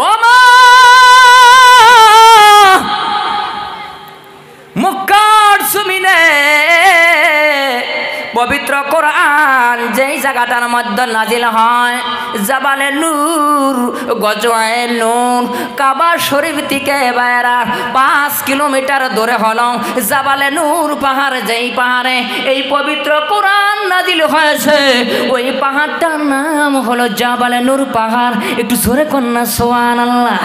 ও মা, মক্কার জমিনে পবিত্র কোরআন যেই জায়গাটার মধ্যে নাজিল হয়, জাবালে নূর, গজওয়ায়ে নূর, কাবা শরীফ থেকে বাইরা 5 কিলোমিটার দূরে হলো জাবালে নূর পাহাড়। যেই পাহাড়ে এই পবিত্র কোরআন নাজিল হয়েছে, ওই পাহাড়টার নাম হলো জাবালে নূর পাহাড়। একটু জোরে কন্যা সুবহানাল্লাহ।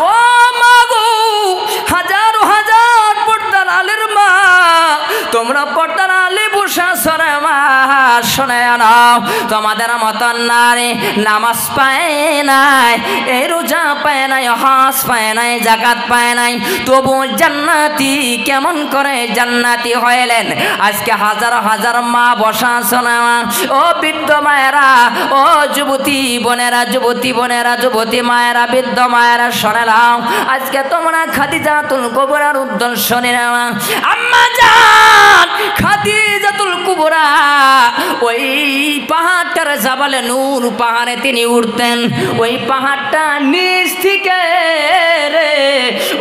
ও মা গো, হাজার হাজার পর্দার আলের মা, তোমরা পর্দার আলে বসা সরে মা শোনে নাও, তোমাদের মতন নারী নামাজ পায় নাই, এই রোজা পায় নাই, হজ পায় নাই, জাকাত পায় নাই, তবু জান্নাতি কেমন করে জান্নাতি হইলেন? আজকে হাজার হাজার মা বসা শোনে মা, ও বৃদ্ধ মায়েরা, ও যুবতী বোনেরা, যুবতী বোনেরা, যুবতী মায়েরা, বৃদ্ধ মায়েরা শোনে নাও, আজকে তোমরা খাদিজাতুল কুবরার উদ্দেশ্য নিয়ে মা, আম্মা জান খাদিজাতুল কুবরা ওই পাহাড়টার জাবালে নূর পাহাড়ে তিনি উঠতেন। ওই পাহাড়টা নিচ থেকে রে,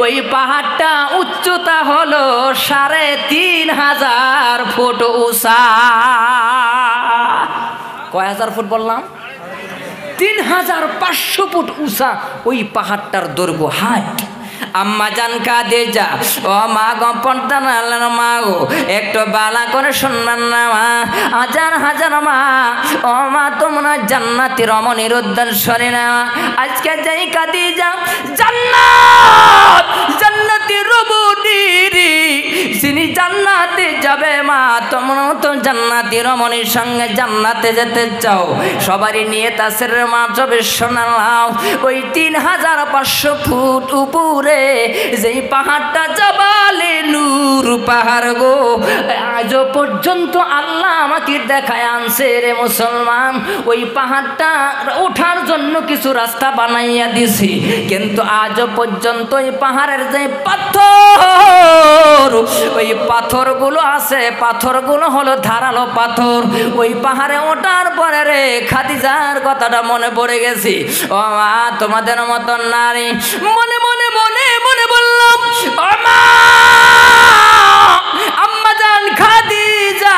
ওই পাহাড়টা উচ্চতা হলো 3500 ফুট উঁচা। কয় হাজার ফুট বললাম? 3500 ফুট উঁচা ওই পাহাড়টার দৈর্ঘ্য, হাইট। আম্মা জান খাদিজা, ও মা গো পর্দার আলের মা গো, একটু বালা করে শুনবেন না মা, হাজার হাজার মা, ও মা তোমরা জান্নাতি রমণীর উদ্দেশ্য না, আজকে যেই খাদিজা জান্নাত, জান্নাতি রমণীর, যিনি জান্নাতে যাবে মা, তোমরাও তো জান্নাতি রমণীর সঙ্গে জান্নাতে যেতে চাও, সবারই নিয়ে তাসের মা জবে শোনালাম। ওই 3500 ফুট উপরে যেই পাহাড়টা জাবালে নূর পাহাড় গো, আজও পর্যন্ত আল্লাহ আমাকে দেখায় আনছে রে মুসলমান, ওই পাহাড়টা ওঠার জন্য কিছু রাস্তা বানাইয়া দিছি, কিন্তু আজও পর্যন্ত ওই পাহাড়ের যে পাথর, ওই পাথরগুলো আছে, পাথরগুলো হলো ধারালো পাথর। ওই পাহাড়ে ওঠার পরে রে খাদিজার কথাটা মনে পড়ে গেছি। ও মা, তোমাদের মতন নারী মনে মনে মনে মনে বললাম, ও মা, আম্মা জান খাদিজা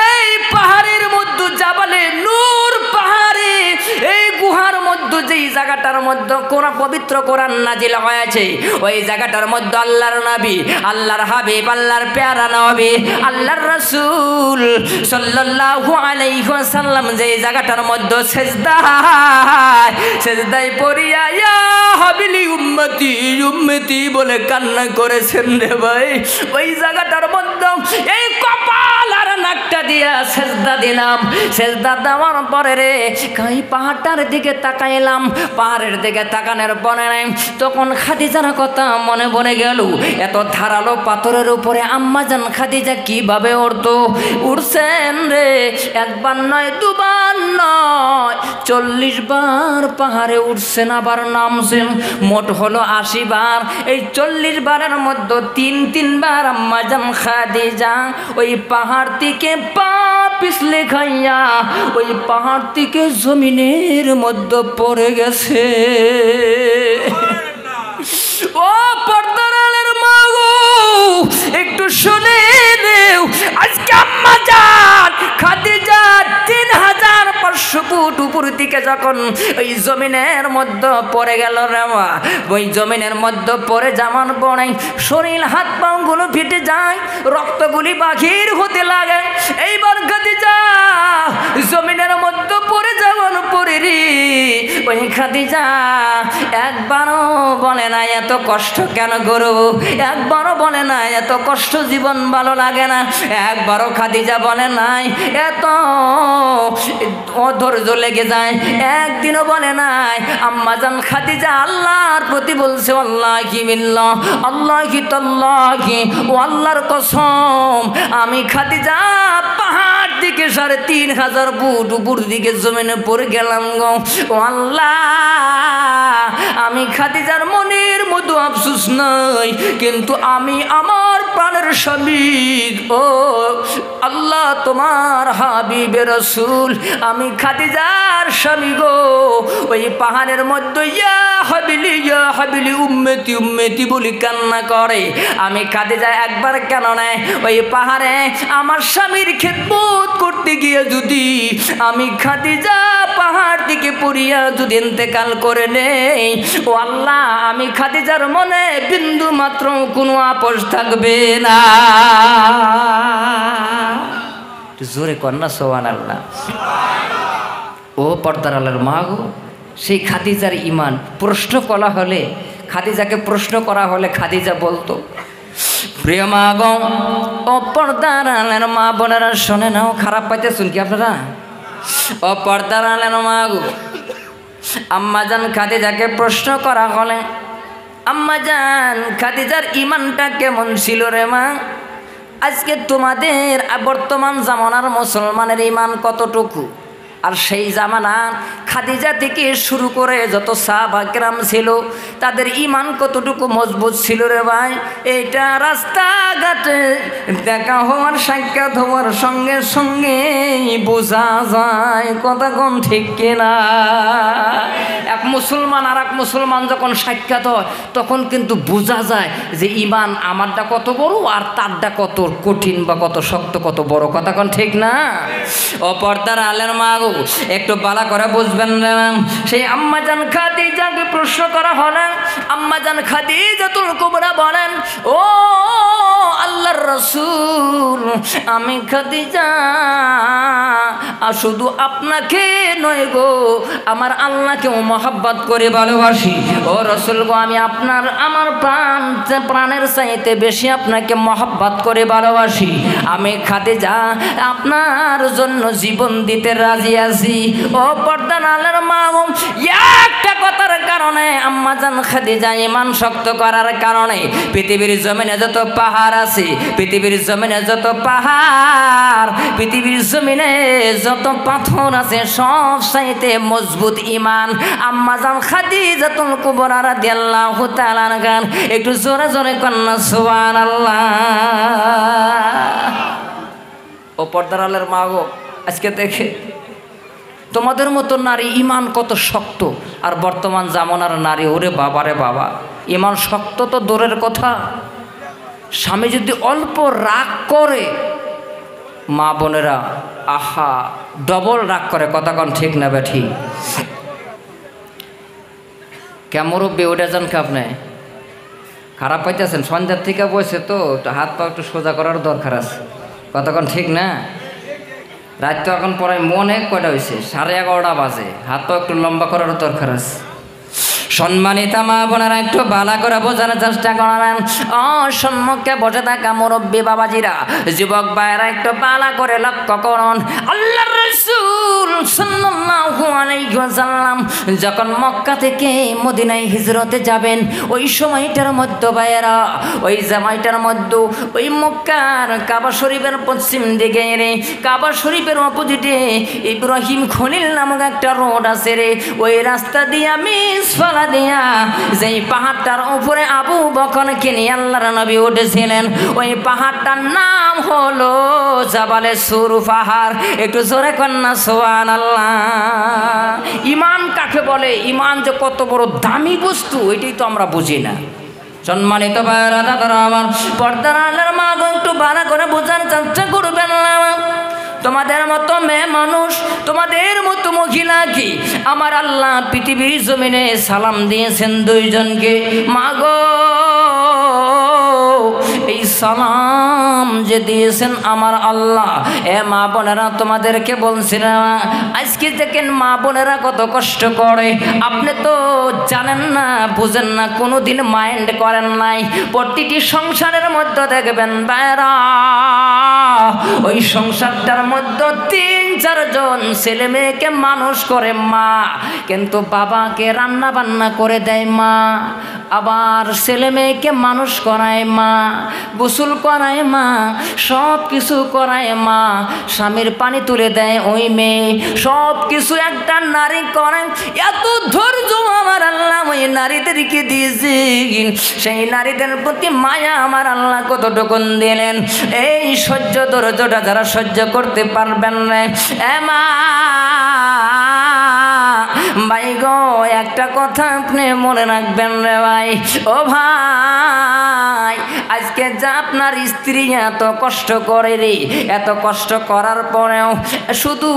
এই পাহাড়ের মধ্যে জাবালে নূর পাহাড়ে, এই গুহার মধ্যে যেই জায়গাটার মধ্যে কোন পবিত্র কোরআন নাজিল হয়েছে, ওই জায়গাটার মধ্যে আল্লাহর নবী, আল্লাহর হাবিব, আল্লাহর প্যারা নবী, আল্লাহর রাসূল সাল্লাল্লাহু আলাইহি ওয়াসাল্লাম যেই জায়গাটার মধ্যে সেজদায় পড়িয়া ইয়া হাবিলি উম্মতি উম্মতি বলে কান্না করেছেন রে ভাই। ওই জায়গাটার মধ্যে এই কপাল আর নাকটা দিয়া সেজদা দিলাম। সেজদা দেওয়ার পরে রে এই পাহাড়টার দিকে তাকাইলাম, পাহাড়ের দিকে তাকানোর পরে তখন খাদিজার কথা মনে পড়ে গেল। এত ধারালো পাথরের উপরে আম্মা জান খাদিজা কিভাবে উঠছেন রে? একবার নয়, দুবার নয়, 40 বার পাহাড়ে উঠছেন, আবার নামছেন, মোট হলো 80 বার। এই 40 বারের মধ্যে 3 বার আম্মা জান খাদিজা ওই পাহাড় থেকে পা পিছলে খাইয়া ওই পাহাড় থেকে জমিনের মধ্যে পড়ে গেছে। ও পর্দার আলের মা গো, একটু শুনে নেও, আজকে আম্মা জান খাদিজা 3500 ফুট উপর দিকে যখন ওই জমিনের মধ্যে পড়ে গেল রে মা, ওই জমিনের মধ্যে পড়ে যাওয়ার পরে শরীর হাত পাগুলো ফেটে যায়, রক্তগুলি বাহির হতে লাগে। এইবার খাদিজা জমিনের মধ্যে পড়ে যাওয়ার পরে রে ওই খাদিজা একবারও বলে না এত কষ্ট কেন করব, একবারও বলে না এত কষ্ট জীবন ভালো লাগে না, একবারও খাদিজা বলে নাই এত অধৈর্য লেগে যায়, একদিনও বলে নাই। আম্মা জান খাদিজা আল্লাহর প্রতি বলছে, আল্লাহি বিল্লাহ, আল্লাহি তাল্লাহি, ও আল্লাহর কসম, আমি খাদিজা পাহাড় দিকে 3500 ফুট উপর দিকে জমিনে পড়ে গেলাম গো। ও আল্লাহ, আমি খাদিজার মনের মতো আফসোস নাই, কিন্তু আমি আমার প্রাণের স্বামী, ও আল্লাহ তোমার হাবিবে রাসূল, আমি খাদিজার স্বামী গো, ওই পাহাড়ের মধ্যে ইয়া হাবিলি উম্মতি উম্মতি বলি কান্না করে। আমি খাদিজা একবার কেন নয় ওই পাহাড়ে আমার স্বামীর খেদমত করতে গিয়ে যদি আমি খাদিজা পাহাড় থেকে পড়িয়া যদি ইন্তেকাল করে নেই, ও আল্লাহ আমি খাদিজার মনে বিন্দু মাত্র কোনো আপোষ থাকবে না। জোরে কন্যা সুবহানাল্লাহ। ও পর্দার আলার মা গো, সেই খাদিজার ইমান প্রশ্ন করা হলে, খাদিজাকে প্রশ্ন করা হলে খাদিজা বলতো, প্রিয় মা গো, ও পর্দার আলার মা বোনেরা শোনে নাও, খারাপ পাইতেছেন কি আপনারা? ও পর্দার আলার মা গো, আম্মাজান খাদিজাকে প্রশ্ন করা হলে, আম্মাজান খাদিজার ইমানটা কেমন ছিল রে মা? আজকে তোমাদের বর্তমান জামানার মুসলমানের ইমান কতটুকু, আর সেই জামানা খাদিজা থেকে শুরু করে যত সাহাবা কেরাম ছিল তাদের ইমান কতটুকু মজবুত ছিল রে ভাই? এইটা রাস্তাঘাটে দেখা হওয়ার, সাক্ষাৎ হওয়ার সঙ্গে সঙ্গে বোঝা যায়। কথা কোন ঠিক কিনা? এক মুসলমান আর এক মুসলমান যখন সাক্ষাৎ হয় তখন কিন্তু বোঝা যায় যে ইমান আমারটা কত বড় আর তারটা কত কঠিন বা কত শক্ত, কত বড়। কথা কোন ঠিক না? ও পর্দার আলের মা গো, একটু বালা করে বুঝবেন না। সেই আম্মাজান খাদিজাকে প্রশ্ন করা হলেন, আম্মাজান খাদিজাতুল কুবরা বলেন, ও আল্লাহর রাসূল, আমি খাদিজা শুধু আপনাকে নয় গো, আমার আল্লাহকেও মহব্বত করে ভালোবাসি। ও রাসূল গো, আমি আমার প্রাণের চাইতে বেশি আপনাকে মহব্বত করে ভালোবাসি। আমি খাদিজা আপনার জন্য জীবন দিতে রাজি আছি। ও পর্দার আলের মা, একটা কথার কারণে আম্মাজান খাদিজা ইমান শক্ত করার কারণে পৃথিবীর জমিনে যত পাহাড় আছে, পৃথিবীর জমিনে যত পাহাড়, পৃথিবীর জমিনে যত পাথর আছে, সব চাইতে মজবুত ইমান আম্মাজান খাদিজাতুল কুবরা রাদিয়াল্লাহু তাআলা আনহা। একটু জোরে জোরে কন্যা সুবহানাল্লাহ। ও পর্দার আলের মা গো, আজকে দেখে তোমাদের মতো নারী ইমান কত শক্ত, আর বর্তমান জামানার নারী ওরে বাবা রে বাবা, ইমান শক্ত তো দূরের কথা, স্বামী যদি অল্প রাগ করে মা বোনেরা আহা ডবল রাগ করে। কথা কন ঠিক না বেঠি? কেমন বেউডা যান কে আপনি? খারাপ পাইতেছেন? সন্ধ্যার থেকে বসে তো হাত পা একটু সোজা করার দরকার আছে। কথা কন ঠিক না? রাত তো এখন পরে মনে কয়টা হয়েছে, 11:30 বাজে, হাত পা একটু লম্বা করার দরকার আছে। সম্মানিতা মা বোনেরা একটু বালা করে বোঝার চেষ্টা করেন। সম্মুখে বসে থাকা মুরব্বী বাবাজিরা, যুবক ভাইরা একটু বালা করে লক্ষ্য করুন। আল্লাহর রাসূল সাল্লাল্লাহু আলাইহি ওয়াসাল্লাম যখন মক্কা থেকে মদিনায় হিজরতে যাবেন, ওই সময়টার মধ্যে ভাইরা, ওই জামাইটার মধ্যে ওই মক্কার কাবা শরীফের পশ্চিম দিকে রে, কাবা শরীফের অপোজিটে ইব্রাহিম খলিল নামক একটা রোড আছে রে, ওই রাস্তা দিয়ে আমি দিয়া যেই পাহাড়টার উপরে আবু বকরকে নিয়ে আল্লাহর নবী উঠেছিলেন, ওই পাহাড়টার নাম হলো জাবালে সুর পাহাড়। একটু জোরে কন্যা সুবহানাল্লাহ। ইমান কাকে বলে? ইমান যে কত বড় দামি বস্তু এটাই তো আমরা বুঝি না। সম্মানিত ভাইরা দাদারা আমার, পর্দার আলের মা একটু ভালো করে বোঝার চেষ্টা করবেন না। তোমাদের মতো মেয়ে মানুষ, তোমাদের মতো মহিলা কি আমার আল্লাহ পৃথিবীর জমিনে সালাম দিয়েছেন দুইজনকে। মাগো, এই সালাম যে দিয়েছেন আমার আল্লাহ, এ মা বোনেরা তোমাদেরকে বলছিলাম, আজকে দেখেন মা বোনেরা কত কষ্ট করে। আপনি তো জানেন না, বুঝেন না, কোনোদিন মাইন্ড করেন নাই। প্রতিটি সংসারের মধ্যে দেখবেন বাইরা, ওই সংসারটার মধ্যে 3-4 জন ছেলে মেয়েকে মানুষ করে মা, কিন্তু বাবাকে রান্না বান্না করে দেয় মা, আবার ছেলে মেয়েকে মানুষ করায় মা, গোসল করায় মা, সব কিছু করায় মা, স্বামীর পানি তুলে দেয় ওই মেয়ে, সব কিছু একটা নারী করে। এত ধৈর্য আমার আল্লাহ ওই নারীদেরকে দিয়েছে, সেই নারীদের প্রতি মায়া আমার আল্লাহ কতটুকু দিলেন। এই সহ্য ধৈর্যটা যারা সহ্য করতে পারবেন না, এ মা ভাই গো একটা কথা আপনি মনে রাখবেন রে ভাই, ও ভাই আজকে যা আপনার স্ত্রী এত কষ্ট করে রে, এত কষ্ট করার পরেও শুধু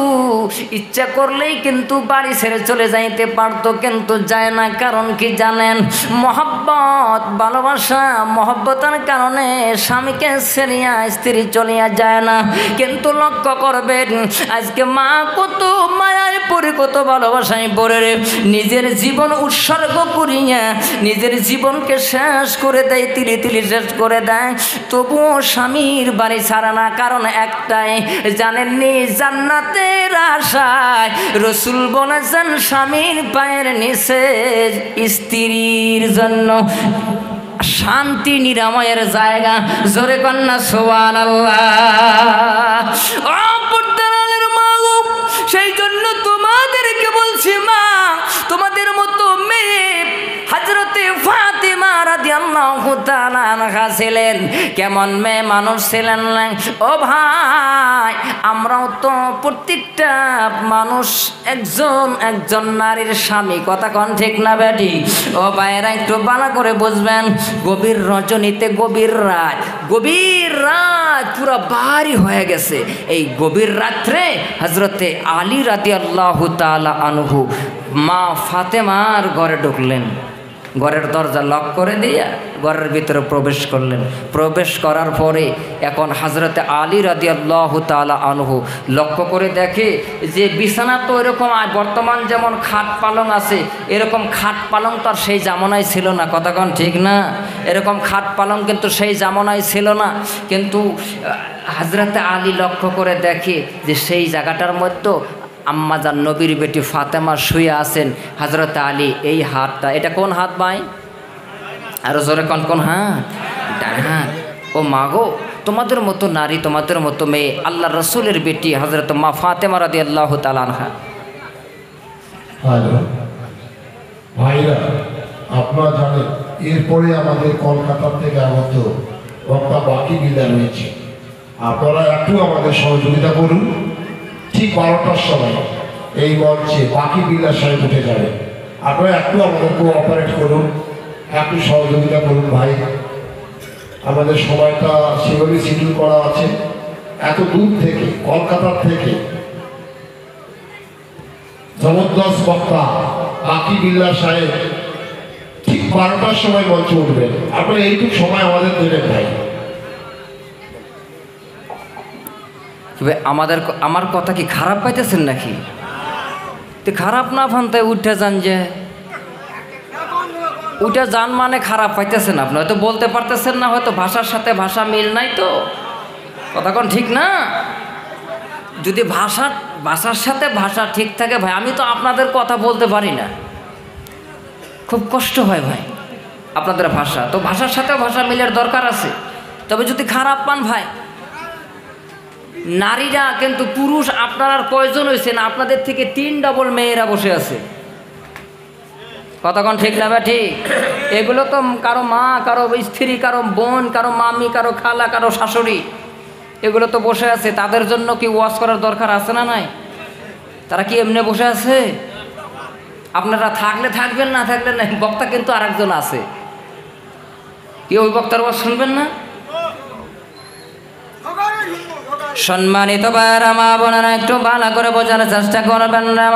ইচ্ছা করলেই কিন্তু বাড়ি ছেড়ে চলে যাইতে পারতো, কিন্তু যায় না। কারণ কি জানেন? মহব্বত, ভালোবাসা, মহব্বতের কারণে স্বামীকে ছেড়িয়া স্ত্রী চলিয়া যায় না। কিন্তু লক্ষ্য করবেন আজকে মা কত মায়ায় পড়ে, কত ভালোবাসায় পড়ে রে, নিজের জীবন উৎসর্গ করিয়া নিজের জীবনকে শেষ করে দেয়, তিলি তিলি শেষ করে দেয়, তবুও স্বামীর বাড়ি ছাড়া না। কারণ একটাই, জানেননি জান্নাতের আশায় রাসূল বলেছেন স্বামীর পায়ের নিচে স্ত্রীর জন্য শান্তি নিরাময়ের জায়গা। জোরে কন্যা সুবহানাল্লাহ। ও পর্দার মা গো, সেই জন্য তোমাদেরকে বলছি মা, তোমাদের মতো মেয়ে হযরতে ফাতেমা রাদিয়াল্লাহু তাআলা আনহা ছিলেন। কেমন মেয়ে মানুষ ছিলেন? ও ভাই আমরাও তো প্রত্যেকটা মানুষ একজন একজন নারীর স্বামী, কথা কোন ঠিক না বেটি? ও ভাইরা একটু ভালো করে বুঝবেন, গভীর রজনীতে গভীর রাত পুরো ভারী হয়ে গেছে। এই গভীর রাত্রে হযরতে আলী রাদিয়াল্লাহু তাআলা আনহু মা ফাতেমার ঘরে ঢুকলেন, ঘরের দরজা লক করে দিয়ে ঘরের ভিতরে প্রবেশ করলেন। প্রবেশ করার পরে এখন হযরতে আলী রাদিয়াল্লাহু তাআলা আনহু লক্ষ্য করে দেখে যে বিছানা তো এরকম বর্তমান যেমন খাট পালং আছে, এরকম খাট পালং তো আর সেই জামানায় ছিল না, কথা কোন ঠিক না? এরকম খাট পালং কিন্তু সেই জামানায় ছিল না। কিন্তু হযরতে আলী লক্ষ্য করে দেখে যে সেই জায়গাটার মধ্যে আম্মাজান নবীর বেটি ফাতেমা শুয়ে আছেন। হযরতে আলী এই হাতটা, এটা কোন হাত ভাই? আরো জোরে কোন হাত? ডান হাত। ও মা গো, তোমাদের মতো নারী, তোমাদের মতো মেয়ে, আল্লাহ রসুলের বেটি হযরত মা ফাতেমা রাদিয়াল্লাহু তাআলা আনহা। ভাইরা আপনারা জানেন এরপরে আমাদের কলকাতা থেকে আগত বক্তা বাকি বিদায় রয়েছে। আপনারা একটু আমাদের সহযোগিতা করুন। ঠিক 12টার সময় এই মঞ্চে বাকি বিল্লাহ সাহেব উঠে যাবে। আপনারা একটু আমাদের কোঅপারেট করুন, একটু সহযোগিতা করুন ভাই। আমাদের সময়টা সেভাবে শিডিউল করা আছে। এত দূর থেকে, কলকাতার থেকে জবরদস্ত বক্তা বাকি বিল্লাহ সাহেব ঠিক 12টার সময় মঞ্চে উঠবেন। আপনারা এইটুকু সময় আমাদের দেবেন ভাই। আমার কথা কি খারাপ পাইতেছেন নাকি? তো খারাপ না ভানতে উঠে যান, যে উঠে যান মানে খারাপ পাইতেছেন আপনি, হয়তো বলতে পারতেছেন না, হয়তো ভাষার সাথে ভাষা মিল নাই, তো কথা কোন ঠিক না? যদি ভাষার সাথে ভাষা ঠিক থাকে ভাই, আমি তো আপনাদের কথা বলতে পারি না, খুব কষ্ট হয় ভাই আপনাদের ভাষা, তো ভাষার সাথে ভাষা মিলের দরকার আছে। তবে যদি খারাপ পান ভাই, নারীরা কিন্তু পুরুষ আপনার আর কয়জন হয়েছেন? আপনাদের থেকে 3 ডবল মেয়েরা বসে আছে, কথা কোন ঠিক না ভাই? ঠিক। এগুলো তো কারো মা, কারো স্ত্রী, কারো বোন, কারো মামি, কারো খালা, কারো শাশুড়ি, এগুলো তো বসে আছে। তাদের জন্য কি ওয়াজ করার দরকার আছে না নাই? তারা কি এমনি বসে আছে? আপনারা থাকলে থাকবেন, না থাকলে নাই। বক্তা কিন্তু আরেকজন আছে, কি ওই বক্তার ওয়াজ শুনবেন না? সম্মানিত ভাইরা, মা বোনেরা, একটু ভালো করে বোঝার চেষ্টা করবেন না।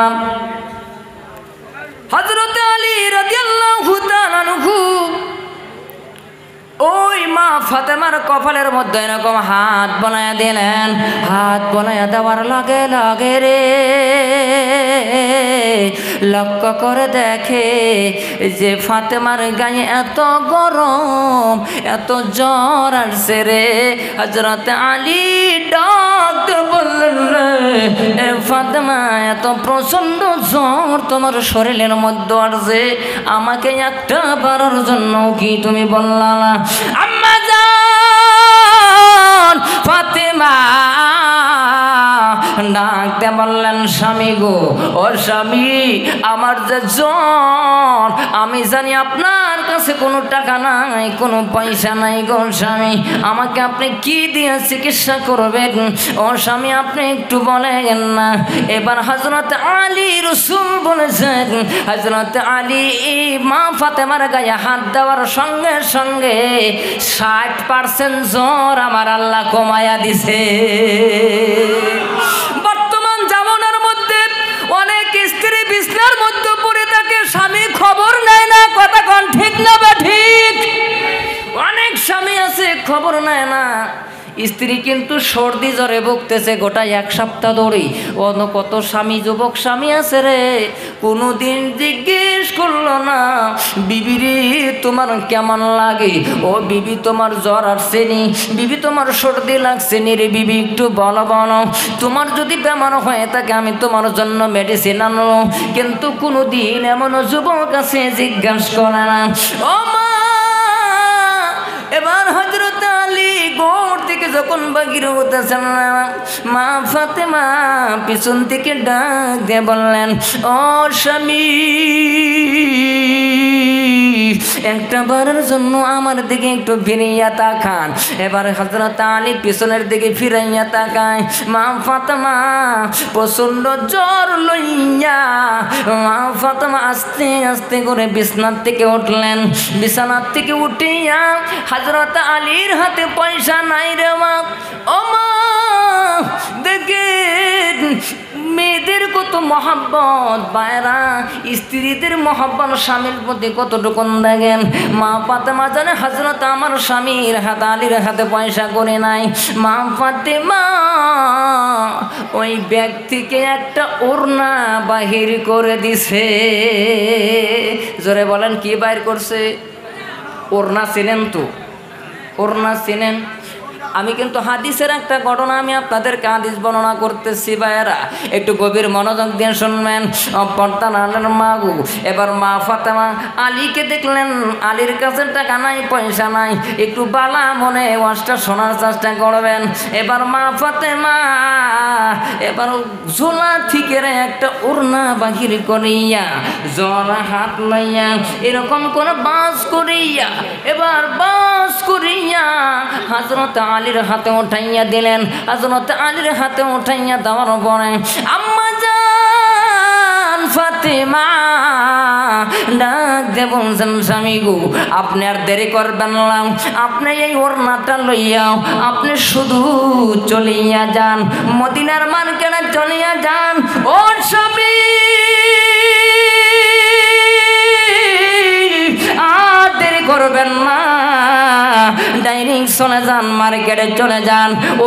হযরত আলী রাদিয়াল্লাহু তাআলা আনহু ওই মা ফাতেমার কপালের মধ্যে এরকম হাত বানায়া দিলেন। হাত বানায়া দেওয়ার লগে লগে রে লক্ষ্য করে দেখে যে ফাতেমার গায়ে এত গরম, এত জ্বর আসছে রে। হযরত আলী ডাক বললেন, রে ফাতেমা, এত প্রচন্ড জ্বর তোমার শরীরের মধ্যে আসছে, আমাকে একটা বারের জন্য কি তুমি বললা না? আম্মা জান ফাতেমা ডাকতে বললেন, স্বামী গো, ও স্বামী, আমার যে জ্বর, আমি জানি আপনার কাছে কোনো টাকা নাই, কোনো পয়সা নাই গো স্বামী, আমাকে আপনি কি দিয়ে চিকিৎসা করবেন? ও স্বামী, আপনি একটু বলেন না। এবার হযরত আলী রাসূল বলেছেন, হযরত আলী মা ফাতেমার গায়ে হাত দেওয়ার সঙ্গে সঙ্গে 60% জ্বর আমার আল্লাহ কমায়া দিছে। বর্তমান জামানার মধ্যে অনেক স্ত্রী বিছনার মধ্যে পড়ে থাকে, স্বামী খবর নেয় না। কথা কোন ঠিক না বা ঠিক? অনেক স্বামী আছে খবর নেয় না, স্ত্রী কিন্তু সর্দি জ্বরে ভুগতেছে গোটা 1 সপ্তাহ ধরে। অন্য কত স্বামী, যুবক স্বামী আছে রে, কোনোদিন জিজ্ঞেস করলো না, বিবি রে তোমার কেমন লাগে? ও বিবি তোমার জ্বর আসছে নি? বিবি তোমার সর্দি লাগছে নি রে? বিবি একটু বলো বলো, তোমার যদি বেমার হয়ে থাকে আমি তোমার জন্য মেডিসিন আনলো। কিন্তু কোনোদিন এমন যুবক আছে জিজ্ঞাসা করে না। ও মা, এবার হযরত আলী গোর থেকে যখন বাগির হতেছেন, মা ফাতেমা পিছন থেকে ডাক দিয়ে বললেন, ও স্বামী, একটা বারের জন্য আমার দিকে একটু ফিরিয়া তাকান। এবার হযরত আলী পিছনের দিকে ফিরাইয়া তাকায়। মা ফাতেমা প্রচন্ড জ্বর লইয়া মা ফাতেমা আস্তে আস্তে করে বিছানার থেকে উঠলেন। বিছানার থেকে উঠিয়া হযরত আলীর হাতে পয়সা নাই রে মা। ও মা, দেখেন মেয়েদের কত মহাব্বত, বায়রা স্ত্রীদের মহাব্বত স্বামীর প্রতি কতটুকুন দেখেন। মা ফাতেমা জানে হযরত আমার স্বামীর হাতে, আলীর হাতে পয়সা করে নাই। মা ফাতেমা ওই ব্যাগ থেকে একটা ওড়না বাহির করে দিছে। জোরে বলেন, কি বাইর করছে? ওড়না চিনেন তো? ওড়না চিনেন? আমি কিন্তু হাদিসের একটা ঘটনা আমি আপনাদেরকে হাদিস বর্ণনা করতেছি, ভাইয়েরা একটু গভীর মনোযোগ দিয়ে শুনবেন। পর্দার মা গো, এবার মা ফাতেমা আলীকে দেখলেন, আলীর কাছে টাকা নাই, পয়সা নাই, একটু বালা মনে ওয়াজটা শোনার চেষ্টা করবেন। এবার মা ফাতেমা এবার ঝোলা থেকে একটা ওড়না বাহির করিয়া, জোড়া হাত লইয়া এরকম করে বাস করিয়া, এবার বাস করিয়া হযরত আলীর হাতে উঠাইয়া দিলেন। হযরত আলীর হাতে উঠাইয়া দেওয়ার পরে আম্মা জান ফাতেমা ডাক দিয়ে বলছেন, স্বামী গো, আপনি আর দেরি করবেন না, আপনি এই ওড়নাটা লইয়া আপনি শুধু চলিয়া যান, মদিনার মার্কেটে চলিয়া যান। ও স্বামী, আর দেরি করবেন না, ডাইরেক্ট চলে যান, মার্কেটে চলে যান।